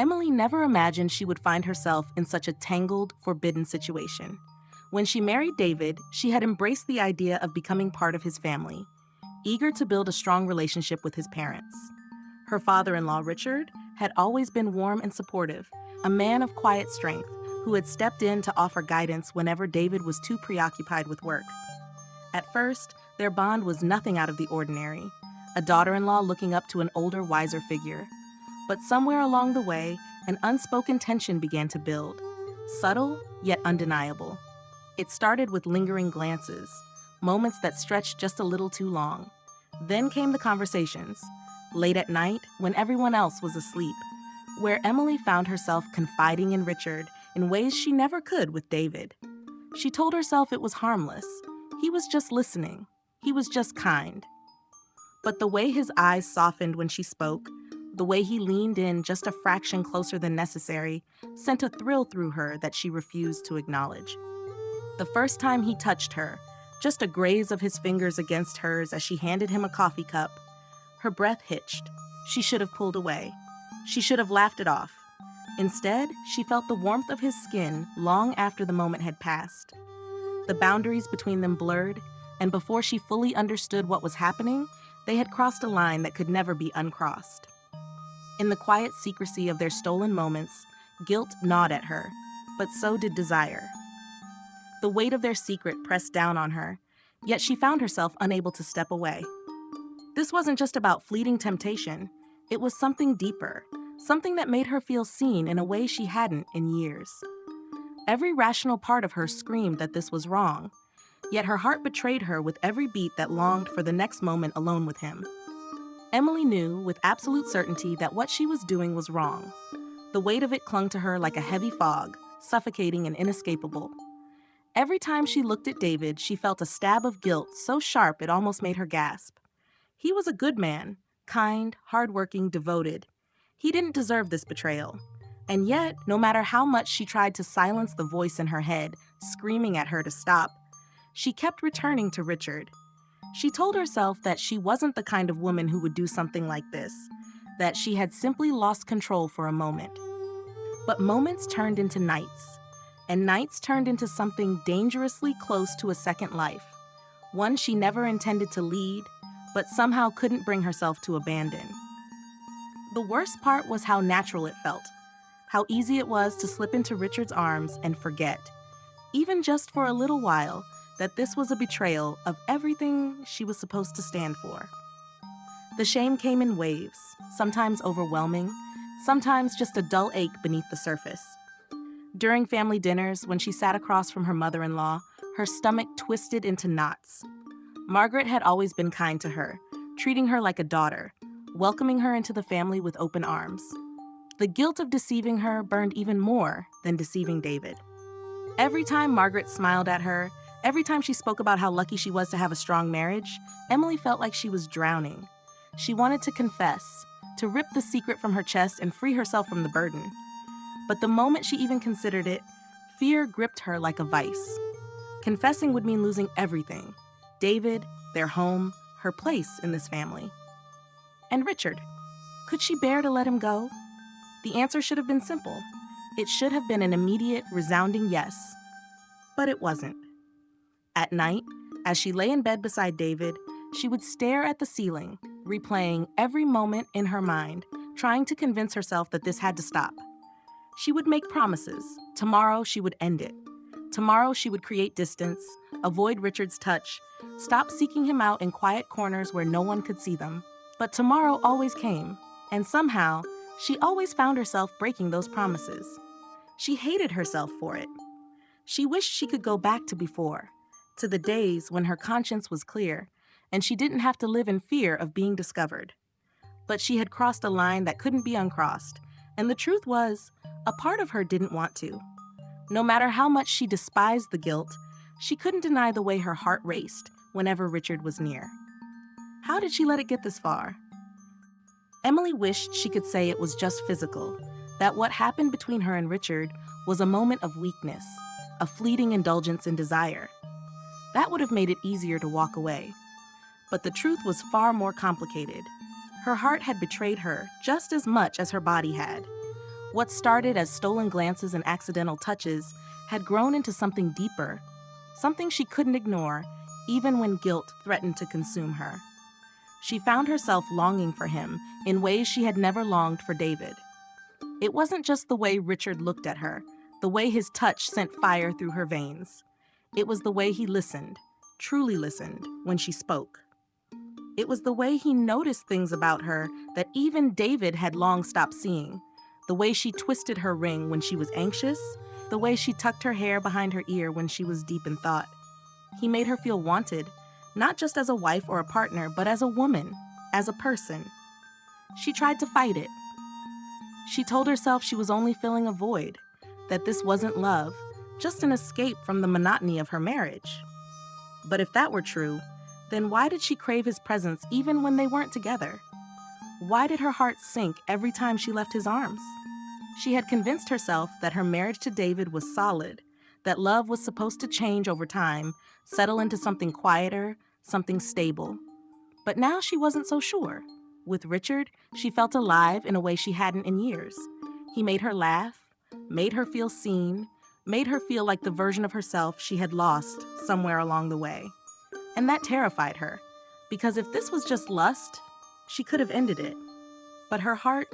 Emily never imagined she would find herself in such a tangled, forbidden situation. When she married David, she had embraced the idea of becoming part of his family, eager to build a strong relationship with his parents. Her father-in-law, Richard, had always been warm and supportive, a man of quiet strength who had stepped in to offer guidance whenever David was too preoccupied with work. At first, their bond was nothing out of the ordinary, a daughter-in-law looking up to an older, wiser figure. But somewhere along the way, an unspoken tension began to build, subtle yet undeniable. It started with lingering glances, moments that stretched just a little too long. Then came the conversations, late at night when everyone else was asleep, where Emily found herself confiding in Richard in ways she never could with David. She told herself it was harmless. He was just listening. He was just kind. But the way his eyes softened when she spoke, the way he leaned in just a fraction closer than necessary, sent a thrill through her that she refused to acknowledge. The first time he touched her, just a graze of his fingers against hers as she handed him a coffee cup, her breath hitched. She should have pulled away. She should have laughed it off. Instead, she felt the warmth of his skin long after the moment had passed. The boundaries between them blurred, and before she fully understood what was happening, they had crossed a line that could never be uncrossed. In the quiet secrecy of their stolen moments, guilt gnawed at her, but so did desire. The weight of their secret pressed down on her, yet she found herself unable to step away. This wasn't just about fleeting temptation. It was something deeper, something that made her feel seen in a way she hadn't in years. Every rational part of her screamed that this was wrong, yet her heart betrayed her with every beat that longed for the next moment alone with him. Emily knew with absolute certainty that what she was doing was wrong. The weight of it clung to her like a heavy fog, suffocating and inescapable. Every time she looked at David, she felt a stab of guilt so sharp it almost made her gasp. He was a good man, kind, hardworking, devoted. He didn't deserve this betrayal. And yet, no matter how much she tried to silence the voice in her head, screaming at her to stop, she kept returning to Richard. She told herself that she wasn't the kind of woman who would do something like this, that she had simply lost control for a moment. But moments turned into nights, and nights turned into something dangerously close to a second life, one she never intended to lead, but somehow couldn't bring herself to abandon. The worst part was how natural it felt, how easy it was to slip into Richard's arms and forget, even just for a little while, that this was a betrayal of everything she was supposed to stand for. The shame came in waves, sometimes overwhelming, sometimes just a dull ache beneath the surface. During family dinners, when she sat across from her mother-in-law, her stomach twisted into knots. Margaret had always been kind to her, treating her like a daughter, welcoming her into the family with open arms. The guilt of deceiving her burned even more than deceiving David. Every time Margaret smiled at her, every time she spoke about how lucky she was to have a strong marriage, Emily felt like she was drowning. She wanted to confess, to rip the secret from her chest and free herself from the burden. But the moment she even considered it, fear gripped her like a vice. Confessing would mean losing everything: David, their home, her place in this family. And Richard, could she bear to let him go? The answer should have been simple. It should have been an immediate, resounding yes. But it wasn't. At night, as she lay in bed beside David, she would stare at the ceiling, replaying every moment in her mind, trying to convince herself that this had to stop. She would make promises. Tomorrow she would end it. Tomorrow she would create distance, avoid Richard's touch, stop seeking him out in quiet corners where no one could see them. But tomorrow always came, and somehow, she always found herself breaking those promises. She hated herself for it. She wished she could go back to before, to the days when her conscience was clear, and she didn't have to live in fear of being discovered. But she had crossed a line that couldn't be uncrossed, and the truth was, a part of her didn't want to. No matter how much she despised the guilt, she couldn't deny the way her heart raced whenever Richard was near. How did she let it get this far? Emily wished she could say it was just physical, that what happened between her and Richard was a moment of weakness, a fleeting indulgence in desire. That would have made it easier to walk away. But the truth was far more complicated. Her heart had betrayed her just as much as her body had. What started as stolen glances and accidental touches had grown into something deeper, something she couldn't ignore, even when guilt threatened to consume her. She found herself longing for him in ways she had never longed for David. It wasn't just the way Richard looked at her, the way his touch sent fire through her veins. It was the way he listened, truly listened, when she spoke. It was the way he noticed things about her that even David had long stopped seeing. The way she twisted her ring when she was anxious, the way she tucked her hair behind her ear when she was deep in thought. He made her feel wanted, not just as a wife or a partner, but as a woman, as a person. She tried to fight it. She told herself she was only filling a void, that this wasn't love, just an escape from the monotony of her marriage. But if that were true, then why did she crave his presence even when they weren't together? Why did her heart sink every time she left his arms? She had convinced herself that her marriage to David was solid, that love was supposed to change over time, settle into something quieter, something stable. But now she wasn't so sure. With Richard, she felt alive in a way she hadn't in years. He made her laugh, made her feel seen, made her feel like the version of herself she had lost somewhere along the way. And that terrified her, because if this was just lust, she could have ended it. But her heart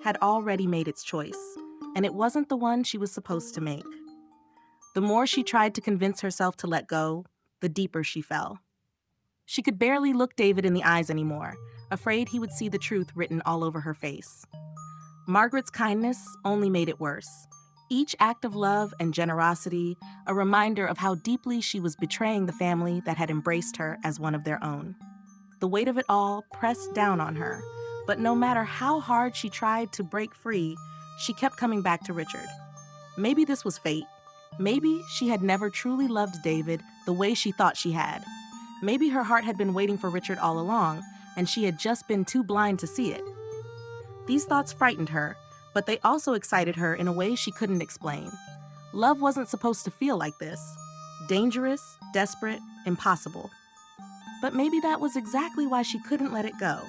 had already made its choice, and it wasn't the one she was supposed to make. The more she tried to convince herself to let go, the deeper she fell. She could barely look David in the eyes anymore, afraid he would see the truth written all over her face. Margaret's kindness only made it worse. Each act of love and generosity, a reminder of how deeply she was betraying the family that had embraced her as one of their own. The weight of it all pressed down on her, but no matter how hard she tried to break free, she kept coming back to Richard. Maybe this was fate. Maybe she had never truly loved David the way she thought she had. Maybe her heart had been waiting for Richard all along, and she had just been too blind to see it. These thoughts frightened her, but they also excited her in a way she couldn't explain. Love wasn't supposed to feel like this. Dangerous, desperate, impossible. But maybe that was exactly why she couldn't let it go.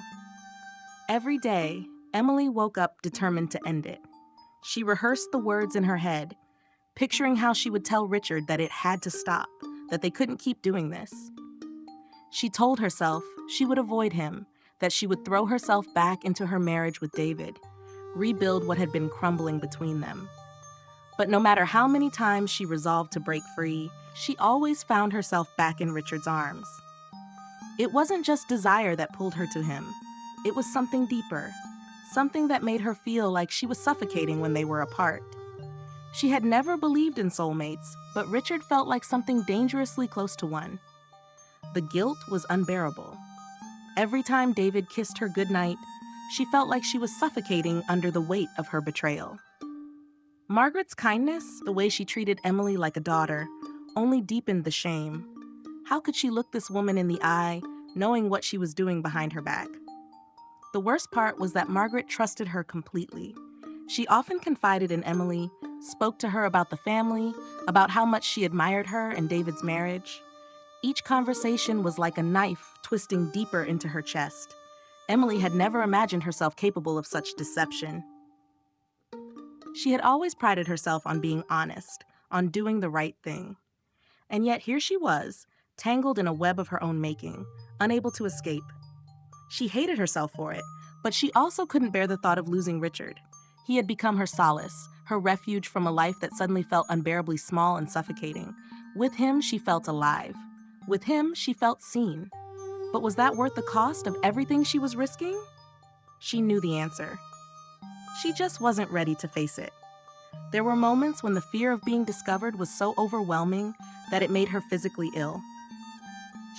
Every day, Emily woke up determined to end it. She rehearsed the words in her head, picturing how she would tell Richard that it had to stop, that they couldn't keep doing this. She told herself she would avoid him, that she would throw herself back into her marriage with David, rebuild what had been crumbling between them. But no matter how many times she resolved to break free, she always found herself back in Richard's arms. It wasn't just desire that pulled her to him. It was something deeper, something that made her feel like she was suffocating when they were apart. She had never believed in soulmates, but Richard felt like something dangerously close to one. The guilt was unbearable. Every time David kissed her goodnight, she felt like she was suffocating under the weight of her betrayal. Margaret's kindness, the way she treated Emily like a daughter, only deepened the shame. How could she look this woman in the eye, knowing what she was doing behind her back? The worst part was that Margaret trusted her completely. She often confided in Emily, spoke to her about the family, about how much she admired her and David's marriage. Each conversation was like a knife twisting deeper into her chest. Emily had never imagined herself capable of such deception. She had always prided herself on being honest, on doing the right thing. And yet here she was, tangled in a web of her own making, unable to escape. She hated herself for it, but she also couldn't bear the thought of losing Richard. He had become her solace, her refuge from a life that suddenly felt unbearably small and suffocating. With him, she felt alive. With him, she felt seen. But was that worth the cost of everything she was risking? She knew the answer. She just wasn't ready to face it. There were moments when the fear of being discovered was so overwhelming that it made her physically ill.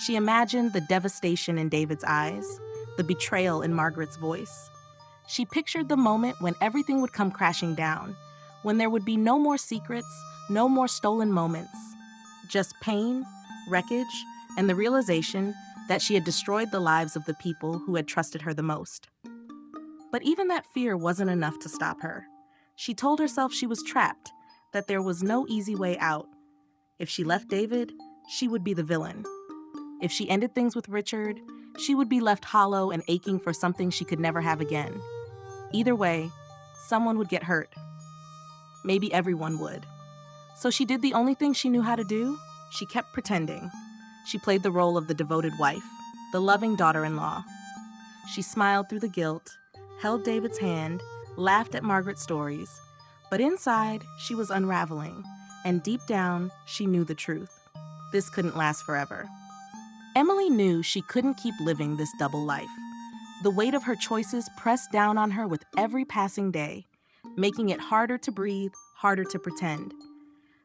She imagined the devastation in David's eyes, the betrayal in Margaret's voice. She pictured the moment when everything would come crashing down, when there would be no more secrets, no more stolen moments, just pain, wreckage, and the realization that she had destroyed the lives of the people who had trusted her the most. But even that fear wasn't enough to stop her. She told herself she was trapped, that there was no easy way out. If she left David, she would be the villain. If she ended things with Richard, she would be left hollow and aching for something she could never have again. Either way, someone would get hurt. Maybe everyone would. So she did the only thing she knew how to do. She kept pretending. She played the role of the devoted wife, the loving daughter-in-law. She smiled through the guilt, held David's hand, laughed at Margaret's stories, but inside, she was unraveling, and deep down, she knew the truth. This couldn't last forever. Emily knew she couldn't keep living this double life. The weight of her choices pressed down on her with every passing day, making it harder to breathe, harder to pretend.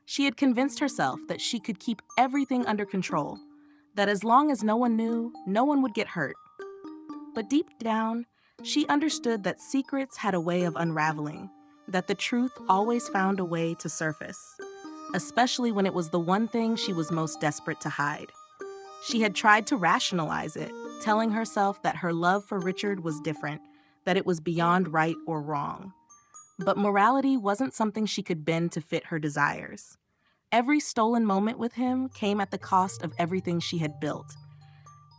She had convinced herself that she could keep everything under control, that as long as no one knew, no one would get hurt. But deep down, she understood that secrets had a way of unraveling, that the truth always found a way to surface, especially when it was the one thing she was most desperate to hide. She had tried to rationalize it, telling herself that her love for Richard was different, that it was beyond right or wrong. But morality wasn't something she could bend to fit her desires. Every stolen moment with him came at the cost of everything she had built.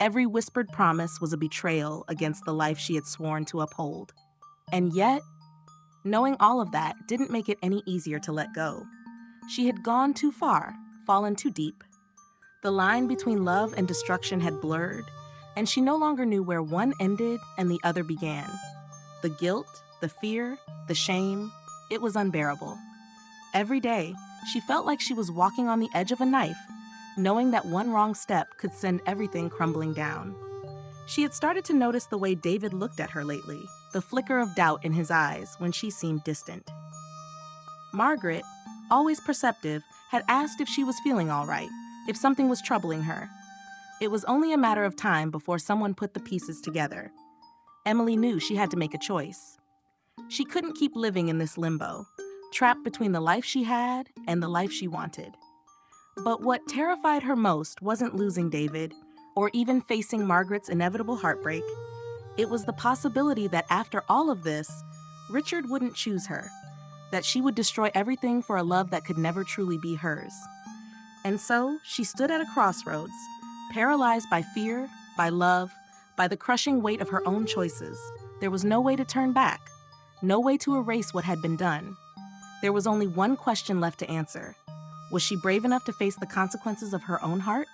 Every whispered promise was a betrayal against the life she had sworn to uphold. And yet, knowing all of that didn't make it any easier to let go. She had gone too far, fallen too deep. The line between love and destruction had blurred, and she no longer knew where one ended and the other began. The guilt, the fear, the shame, it was unbearable. Every day, she felt like she was walking on the edge of a knife, knowing that one wrong step could send everything crumbling down. She had started to notice the way David looked at her lately, the flicker of doubt in his eyes when she seemed distant. Margaret, always perceptive, had asked if she was feeling all right, if something was troubling her. It was only a matter of time before someone put the pieces together. Emily knew she had to make a choice. She couldn't keep living in this limbo, trapped between the life she had and the life she wanted. But what terrified her most wasn't losing David, or even facing Margaret's inevitable heartbreak. It was the possibility that after all of this, Richard wouldn't choose her, that she would destroy everything for a love that could never truly be hers. And so she stood at a crossroads, paralyzed by fear, by love, by the crushing weight of her own choices. There was no way to turn back, no way to erase what had been done. There was only one question left to answer. Was she brave enough to face the consequences of her own heart?